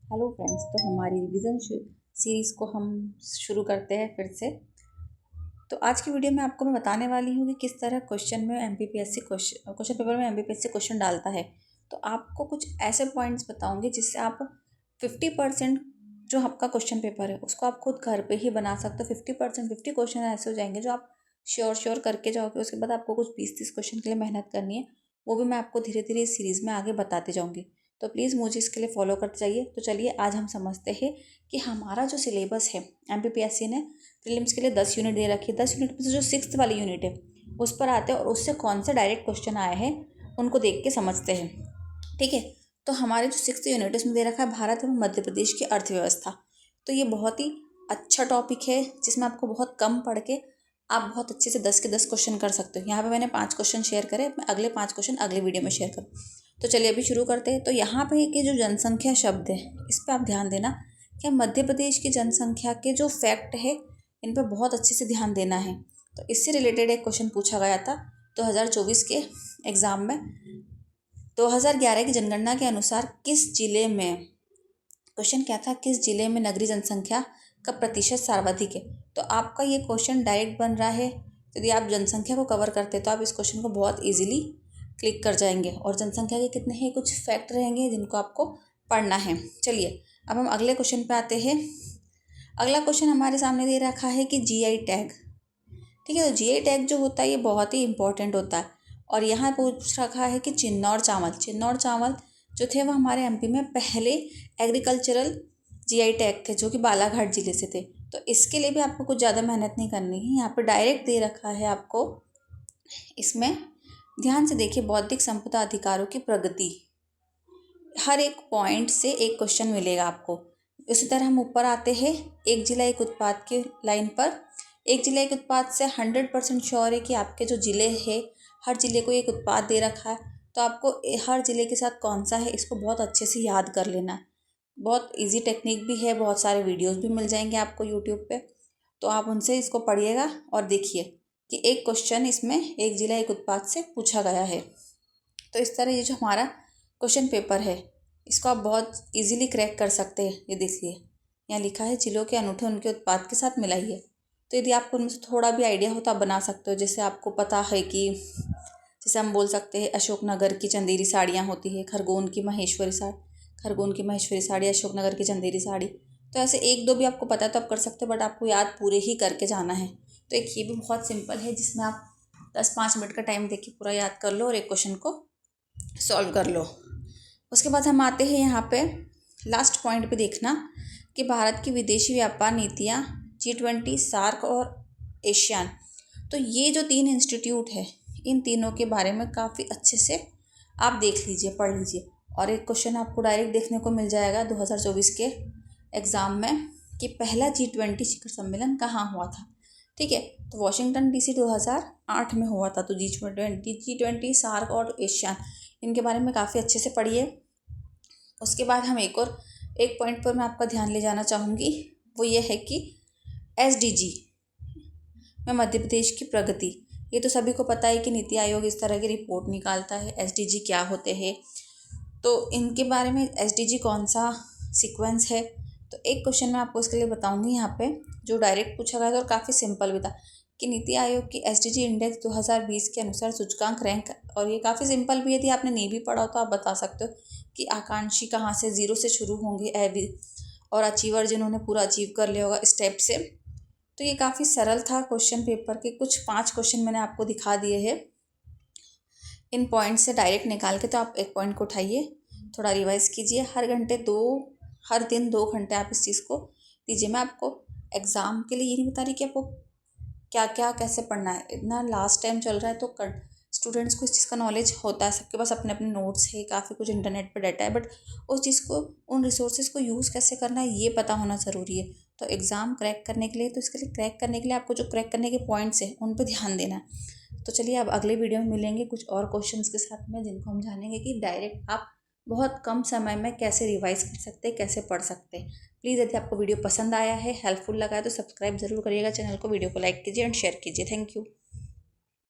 Hello friends, तो हमारी revision series को हम शुरू करते हैं फिर से। तो आज की वीडियो में आपको मैं बताने वाली हूँ कि किस तरह क्वेश्चन में एमपीपीएससी क्वेश्चन पेपर में एमपीपीएससी क्वेश्चन डालता है। तो आपको कुछ ऐसे पॉइंट्स बताऊँगी जिससे आप 50% जो आपका क्वेश्चन पेपर है उसको आप खुद घर पे ही बना सकते हो। 50 क्वेश्चन ऐसे हो जाएंगे जो आप श्योर करके जाओगे। उसके बाद आपको कुछ 20-30 क्वेश्चन के लिए मेहनत करनी है, वो भी मैं आपको धीरे धीरे इस सीरीज़ में आगे बताते जाऊँगी। तो प्लीज़ मुझे इसके लिए फॉलो करते जाइए। तो चलिए आज हम समझते हैं कि हमारा जो सिलेबस है, एमपीपीएससी ने प्रीलिम्स के लिए 10 यूनिट दे रखी है। 10 यूनिट में से जो 6th वाली यूनिट है उस पर आते हैं और उससे कौन से डायरेक्ट क्वेश्चन आए हैं उनको देख के समझते हैं। ठीक है, तो हमारे जो 6th यूनिट है उसमें दे रखा है भारत एवं मध्य प्रदेश की अर्थव्यवस्था। तो ये बहुत ही अच्छा टॉपिक है जिसमें आपको बहुत कम पढ़ के आप बहुत अच्छे से 10 के 10 क्वेश्चन कर सकते हो। यहाँ पे मैंने 5 क्वेश्चन शेयर करे, मैं अगले 5 क्वेश्चन अगले वीडियो में शेयर करूँ। तो चलिए अभी शुरू करते हैं। तो यहाँ पे कि जो जनसंख्या शब्द है इस पर आप ध्यान देना कि मध्य प्रदेश की जनसंख्या के जो फैक्ट है इन पर बहुत अच्छे से ध्यान देना है। तो इससे रिलेटेड एक क्वेश्चन पूछा गया था 2024 के एग्ज़ाम में। 2011 की जनगणना के अनुसार किस जिले में, क्वेश्चन क्या था, किस जिले में नगरीय जनसंख्या का प्रतिशत सर्वाधिक है। तो आपका ये क्वेश्चन डायरेक्ट बन रहा है। यदि आप जनसंख्या को कवर करते हैं तो आप इस क्वेश्चन को बहुत इजीली क्लिक कर जाएंगे। और जनसंख्या के कितने हैं, कुछ फैक्ट रहेंगे जिनको आपको पढ़ना है। चलिए अब हम अगले क्वेश्चन पे आते हैं। अगला क्वेश्चन हमारे सामने दे रखा है कि जीआई टैग। ठीक है, तो जीआई टैग जो होता है ये बहुत ही इंपॉर्टेंट होता है। और यहाँ पूछ रखा है कि चिन्नौर चावल जो थे वो हमारे एमपी में पहले एग्रीकल्चरल जीआई टैग थे जो कि बालाघाट जिले से थे। तो इसके लिए भी आपको कुछ ज़्यादा मेहनत नहीं करनी है, यहाँ पर डायरेक्ट दे रखा है आपको। इसमें ध्यान से देखिए, बौद्धिक संपदा अधिकारों की प्रगति, हर एक पॉइंट से एक क्वेश्चन मिलेगा आपको। इसी तरह हम ऊपर आते हैं, एक जिला एक उत्पाद के लाइन पर। एक जिला एक उत्पाद से 100% श्योर है कि आपके जो ज़िले हैं हर ज़िले को एक उत्पाद दे रखा है। तो आपको हर ज़िले के साथ कौन सा है इसको बहुत अच्छे से याद कर लेना है। बहुत इजी टेक्निक भी है, बहुत सारे वीडियोस भी मिल जाएंगे आपको यूट्यूब पे। तो आप उनसे इसको पढ़िएगा और देखिए कि एक क्वेश्चन इसमें एक जिला एक उत्पाद से पूछा गया है। तो इस तरह ये जो हमारा क्वेश्चन पेपर है इसको आप बहुत इजीली क्रैक कर सकते हैं। ये देखिए यहाँ लिखा है जिलों के अनूठे उनके उत्पाद के साथ मिलाइए। तो यदि आपको उनमें से थोड़ा भी आइडिया हो तो आप बना सकते हो। जैसे आपको पता है कि जैसे हम बोल सकते हैं अशोकनगर की चंदेरी साड़ियाँ होती है, खरगोन की महेश्वरी साड़ी, अशोकनगर की चंदेरी साड़ी। तो ऐसे एक दो भी आपको पता है तो आप कर सकते हो, बट आपको याद पूरे ही करके जाना है। तो एक ये भी बहुत सिंपल है जिसमें आप 10-5 मिनट का टाइम देके पूरा याद कर लो और एक क्वेश्चन को सॉल्व कर लो। उसके बाद हम आते हैं यहाँ पे लास्ट पॉइंट पे देखना कि भारत की विदेशी व्यापार नीतियाँ, G20, सार्क और एशियान। तो ये जो 3 इंस्टीट्यूट है इन तीनों के बारे में काफ़ी अच्छे से आप देख लीजिए, पढ़ लीजिए। और एक क्वेश्चन आपको डायरेक्ट देखने को मिल जाएगा 2024 के एग्ज़ाम में कि पहला G20 शिखर सम्मेलन कहाँ हुआ था। ठीक है, तो वॉशिंगटन DC 2008 में हुआ था। तो G20, सार्क और एशियान इनके बारे में काफ़ी अच्छे से पढ़िए। उसके बाद हम एक पॉइंट पर मैं आपका ध्यान ले जाना चाहूँगी, वो ये है कि SDG में मध्य प्रदेश की प्रगति। ये तो सभी को पता है कि नीति आयोग इस तरह की रिपोर्ट निकालता है। SDG क्या होते हैं, तो इनके बारे में SDG कौन सा सीक्वेंस है। तो एक क्वेश्चन मैं आपको इसके लिए बताऊँगी यहाँ पे जो डायरेक्ट पूछा गया था और काफ़ी सिंपल भी था कि नीति आयोग की SDG इंडेक्स 2020 के अनुसार सूचकांक रैंक। और ये काफ़ी सिंपल भी है, यदि आपने नहीं भी पढ़ा हो तो आप बता सकते हो कि आकांक्षी कहाँ से 0 से शुरू होंगे और अचीवर जिन्होंने पूरा अचीव कर लिया होगा स्टेप से। तो ये काफ़ी सरल था क्वेश्चन पेपर के। कुछ 5 क्वेश्चन मैंने आपको दिखा दिए हैं इन पॉइंट से डायरेक्ट निकाल के। तो आप एक पॉइंट को उठाइए, थोड़ा रिवाइज कीजिए। हर दिन 2 घंटे आप इस चीज़ को दीजिए। मैं आपको एग्ज़ाम के लिए ये नहीं बता रही कि आपको क्या क्या कैसे पढ़ना है, इतना लास्ट टाइम चल रहा है तो स्टूडेंट्स को इस चीज़ का नॉलेज होता है, सबके पास अपने अपने नोट्स है, काफ़ी कुछ इंटरनेट पे डाटा है, बट उस चीज़ को, उन रिसोर्सेज को यूज़ कैसे करना है ये पता होना ज़रूरी है। तो एग्ज़ाम क्रैक करने के लिए, तो इसके लिए क्रैक करने के लिए आपको जो क्रैक करने के पॉइंट्स हैं उन पर ध्यान देना है। तो चलिए अब अगले वीडियो में मिलेंगे कुछ और क्वेश्चंस के साथ में जिनको हम जानेंगे कि डायरेक्ट आप बहुत कम समय में कैसे रिवाइज कर सकते हैं, कैसे पढ़ सकते हैं। प्लीज़ यदि आपको वीडियो पसंद आया है, हेल्पफुल लगा है तो सब्सक्राइब जरूर करिएगा चैनल को, वीडियो को लाइक कीजिए एंड शेयर कीजिए। Thank you.